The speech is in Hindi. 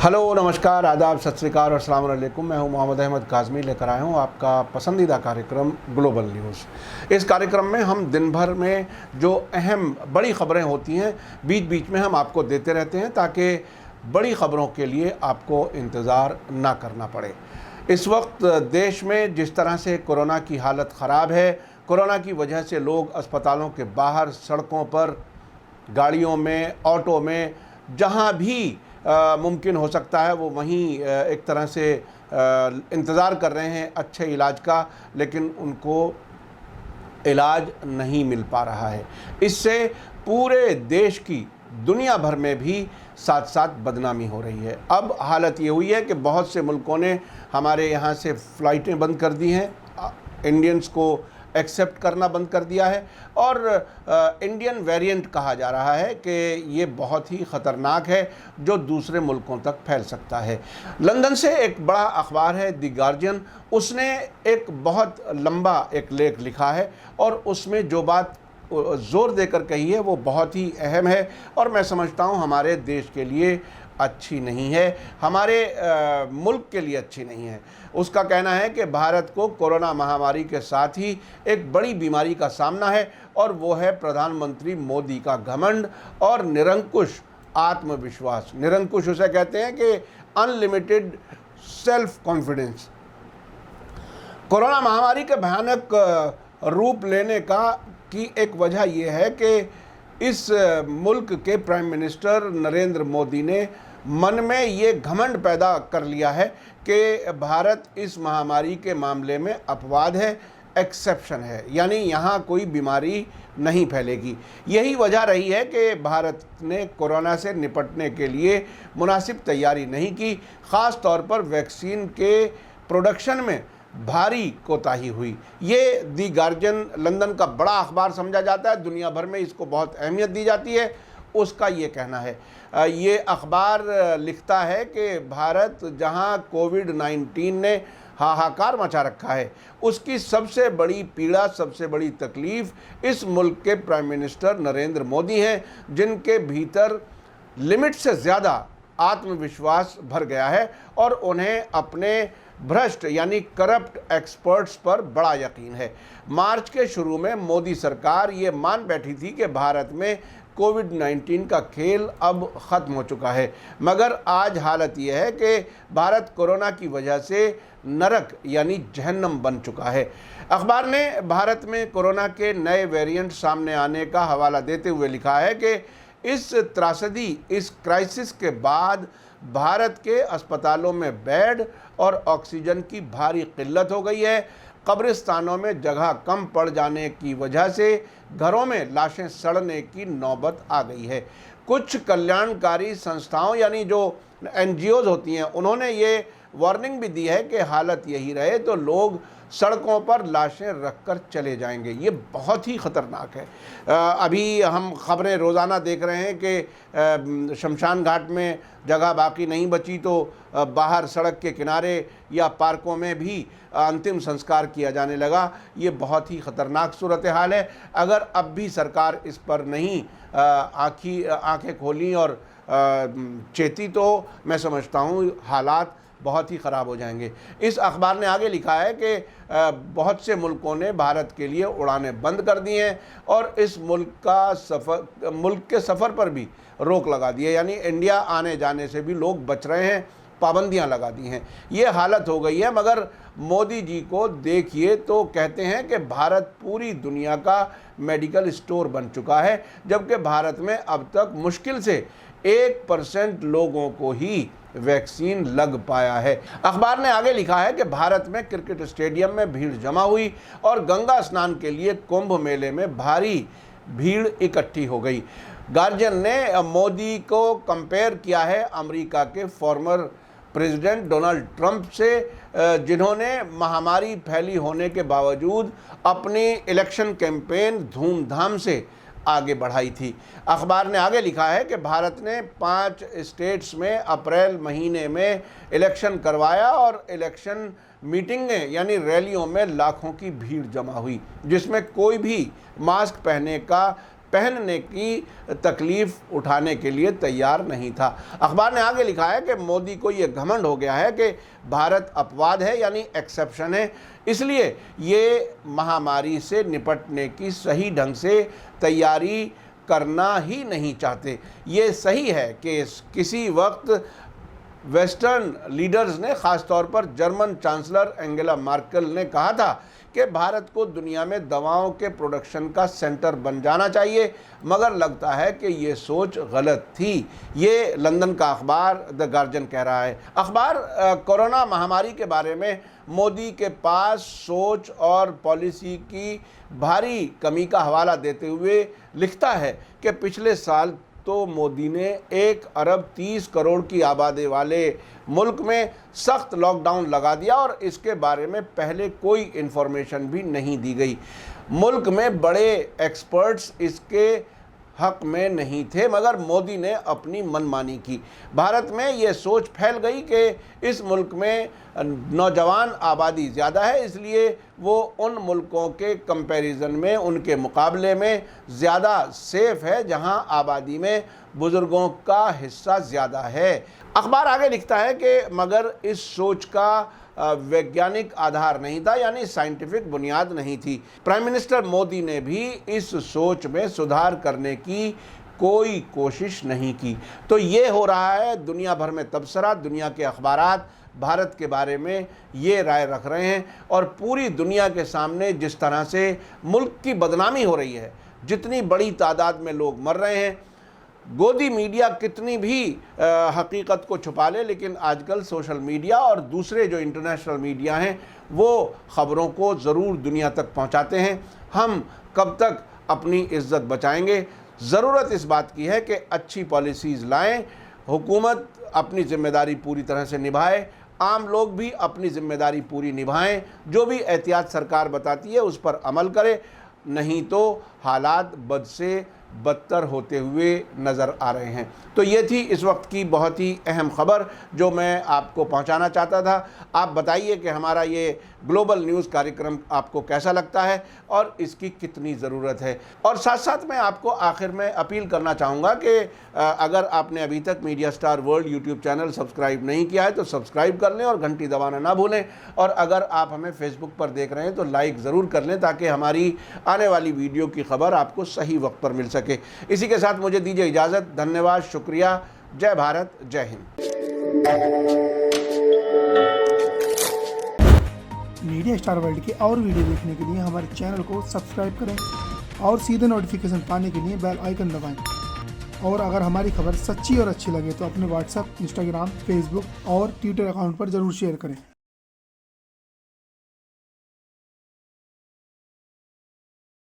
हेलो, नमस्कार, आदाब, सत श्री अकाल और अस्सलाम वालेकुम। मैं हूं मोहम्मद अहमद काज़मी, लेकर आया हूं आपका पसंदीदा कार्यक्रम ग्लोबल न्यूज़। इस कार्यक्रम में हम दिन भर में जो अहम बड़ी ख़बरें होती हैं बीच बीच में हम आपको देते रहते हैं, ताकि बड़ी ख़बरों के लिए आपको इंतज़ार ना करना पड़े। इस वक्त देश में जिस तरह से कोरोना की हालत ख़राब है, कोरोना की वजह से लोग अस्पतालों के बाहर, सड़कों पर, गाड़ियों में, ऑटो में, जहाँ भी मुमकिन हो सकता है वो वहीं एक तरह से इंतज़ार कर रहे हैं अच्छे इलाज का, लेकिन उनको इलाज नहीं मिल पा रहा है। इससे पूरे देश की, दुनिया भर में भी साथ साथ बदनामी हो रही है। अब हालत ये हुई है कि बहुत से मुल्कों ने हमारे यहाँ से फ़्लाइटें बंद कर दी हैं, इंडियंस को एक्सेप्ट करना बंद कर दिया है, और इंडियन वेरिएंट कहा जा रहा है कि ये बहुत ही ख़तरनाक है, जो दूसरे मुल्कों तक फैल सकता है। लंदन से एक बड़ा अखबार है द गार्जियन, उसने एक बहुत लंबा एक लेख लिखा है और उसमें जो बात ज़ोर देकर कही है वो बहुत ही अहम है और मैं समझता हूँ हमारे देश के लिए अच्छी नहीं है, हमारे मुल्क के लिए अच्छी नहीं है। उसका कहना है कि भारत को कोरोना महामारी के साथ ही एक बड़ी बीमारी का सामना है, और वो है प्रधानमंत्री मोदी का घमंड और निरंकुश आत्मविश्वास। निरंकुश उसे कहते हैं कि अनलिमिटेड सेल्फ कॉन्फिडेंस। कोरोना महामारी के भयानक रूप लेने की एक वजह यह है कि इस मुल्क के प्राइम मिनिस्टर नरेंद्र मोदी ने मन में ये घमंड पैदा कर लिया है कि भारत इस महामारी के मामले में अपवाद है, एक्सेप्शन है, यानी यहाँ कोई बीमारी नहीं फैलेगी। यही वजह रही है कि भारत ने कोरोना से निपटने के लिए मुनासिब तैयारी नहीं की। ख़ास तौर पर वैक्सीन के प्रोडक्शन में भारी कोताही हुई। ये दी गार्जियन लंदन का बड़ा अखबार समझा जाता है, दुनिया भर में इसको बहुत अहमियत दी जाती है। उसका ये कहना है, ये अखबार लिखता है कि भारत जहां कोविड-19 ने हाहाकार मचा रखा है, उसकी सबसे बड़ी पीड़ा, सबसे बड़ी तकलीफ़ इस मुल्क के प्राइम मिनिस्टर नरेंद्र मोदी हैं, जिनके भीतर लिमिट से ज़्यादा आत्मविश्वास भर गया है और उन्हें अपने भ्रष्ट यानी करप्ट एक्सपर्ट्स पर बड़ा यकीन है। मार्च के शुरू में मोदी सरकार ये मान बैठी थी कि भारत में कोविड-19 का खेल अब ख़त्म हो चुका है, मगर आज हालत यह है कि भारत कोरोना की वजह से नरक यानी जहन्नम बन चुका है। अखबार ने भारत में कोरोना के नए वेरिएंट सामने आने का हवाला देते हुए लिखा है कि इस त्रासदी, इस क्राइसिस के बाद भारत के अस्पतालों में बेड और ऑक्सीजन की भारी किल्लत हो गई है। कब्रिस्तानों में जगह कम पड़ जाने की वजह से घरों में लाशें सड़ने की नौबत आ गई है। कुछ कल्याणकारी संस्थाओं यानी जो NGOs होती हैं, उन्होंने ये वार्निंग भी दी है कि हालत यही रहे तो लोग सड़कों पर लाशें रखकर चले जाएंगे। ये बहुत ही ख़तरनाक है। अभी हम ख़बरें रोज़ाना देख रहे हैं कि शमशान घाट में जगह बाकी नहीं बची तो बाहर सड़क के किनारे या पार्कों में भी अंतिम संस्कार किया जाने लगा। ये बहुत ही ख़तरनाक सूरत हाल है। अगर अब भी सरकार इस पर नहीं आँखें खोली और चेती तो मैं समझता हूँ हालात बहुत ही ख़राब हो जाएंगे। इस अखबार ने आगे लिखा है कि बहुत से मुल्कों ने भारत के लिए उड़ानें बंद कर दी हैं और इस मुल्क के सफ़र पर भी रोक लगा दी है, यानी इंडिया आने जाने से भी लोग बच रहे हैं, पाबंदियां लगा दी हैं। ये हालत हो गई है, मगर मोदी जी को देखिए तो कहते हैं कि भारत पूरी दुनिया का मेडिकल स्टोर बन चुका है, जबकि भारत में अब तक मुश्किल से 1% लोगों को ही वैक्सीन लग पाया है। अखबार ने आगे लिखा है कि भारत में क्रिकेट स्टेडियम में भीड़ जमा हुई और गंगा स्नान के लिए कुंभ मेले में भारी भीड़ इकट्ठी हो गई। गार्जियन ने मोदी को कंपेयर किया है अमेरिका के फॉर्मर प्रेसिडेंट डोनाल्ड ट्रंप से, जिन्होंने महामारी फैली होने के बावजूद अपनी इलेक्शन कैंपेन धूमधाम से आगे बढ़ाई थी। अखबार ने आगे लिखा है कि भारत ने 5 स्टेट्स में अप्रैल महीने में इलेक्शन करवाया और इलेक्शन मीटिंगें यानी रैलियों में लाखों की भीड़ जमा हुई, जिसमें कोई भी मास्क पहनने का पहनने की तकलीफ उठाने के लिए तैयार नहीं था। अखबार ने आगे लिखा है कि मोदी को ये घमंड हो गया है कि भारत अपवाद है, यानी एक्सेप्शन है, इसलिए ये महामारी से निपटने की सही ढंग से तैयारी करना ही नहीं चाहते। ये सही है कि किसी वक्त वेस्टर्न लीडर्स ने, ख़ास तौर पर जर्मन चांसलर एंगेला मार्केल ने कहा था कि भारत को दुनिया में दवाओं के प्रोडक्शन का सेंटर बन जाना चाहिए, मगर लगता है कि ये सोच गलत थी। ये लंदन का अखबार द गार्जियन कह रहा है। अखबार कोरोना महामारी के बारे में मोदी के पास सोच और पॉलिसी की भारी कमी का हवाला देते हुए लिखता है कि पिछले साल तो मोदी ने 1 अरब 30 करोड़ की आबादी वाले मुल्क में सख्त लॉकडाउन लगा दिया और इसके बारे में पहले कोई इन्फॉर्मेशन भी नहीं दी गई। मुल्क में बड़े एक्सपर्ट्स इसके हक में नहीं थे, मगर मोदी ने अपनी मनमानी की। भारत में ये सोच फैल गई कि इस मुल्क में नौजवान आबादी ज़्यादा है, इसलिए वो उन मुल्कों के कंपैरिजन में, उनके मुकाबले में ज़्यादा सेफ है जहां आबादी में बुज़ुर्गों का हिस्सा ज़्यादा है। अखबार आगे लिखता है कि मगर इस सोच का वैज्ञानिक आधार नहीं था, यानी साइंटिफिक बुनियाद नहीं थी। प्राइम मिनिस्टर मोदी ने भी इस सोच में सुधार करने की कोई कोशिश नहीं की। तो ये हो रहा है, दुनिया भर में तबसरा, दुनिया के अखबारात भारत के बारे में ये राय रख रहे हैं और पूरी दुनिया के सामने जिस तरह से मुल्क की बदनामी हो रही है, जितनी बड़ी तादाद में लोग मर रहे हैं, गोदी मीडिया कितनी भी हकीकत को छुपा ले, लेकिन आजकल सोशल मीडिया और दूसरे जो इंटरनेशनल मीडिया हैं वो ख़बरों को ज़रूर दुनिया तक पहुंचाते हैं। हम कब तक अपनी इज़्ज़त बचाएंगे? ज़रूरत इस बात की है कि अच्छी पॉलिसीज़ लाएं, हुकूमत अपनी ज़िम्मेदारी पूरी तरह से निभाए, आम लोग भी अपनी ज़िम्मेदारी पूरी निभाएं, जो भी एहतियात सरकार बताती है उस पर अमल करें, नहीं तो हालात बद से बदतर होते हुए नज़र आ रहे हैं। तो ये थी इस वक्त की बहुत ही अहम ख़बर जो मैं आपको पहुंचाना चाहता था। आप बताइए कि हमारा ये ग्लोबल न्यूज़ कार्यक्रम आपको कैसा लगता है और इसकी कितनी ज़रूरत है। और साथ साथ मैं आपको आखिर में अपील करना चाहूँगा कि अगर आपने अभी तक media star world YouTube channel subscribe नहीं किया है तो सब्सक्राइब कर लें और घंटी दबाना ना भूलें। और अगर आप हमें फेसबुक पर देख रहे हैं तो लाइक ज़रूर कर लें ताकि हमारी आने वाली वीडियो की खबर आपको सही वक्त पर मिल सके। इसी के साथ मुझे दीजिए इजाज़त। धन्यवाद, शुक्रिया, जय भारत, जय हिंद। मीडिया स्टार वर्ल्ड के और वीडियो देखने के लिए हमारे चैनल को सब्सक्राइब करें और सीधे नोटिफिकेशन पाने के लिए बेल आइकन दबाएं। और अगर हमारी खबर सच्ची और अच्छी लगे तो अपने व्हाट्सएप, इंस्टाग्राम, फेसबुक और ट्विटर अकाउंट पर ज़रूर शेयर करें।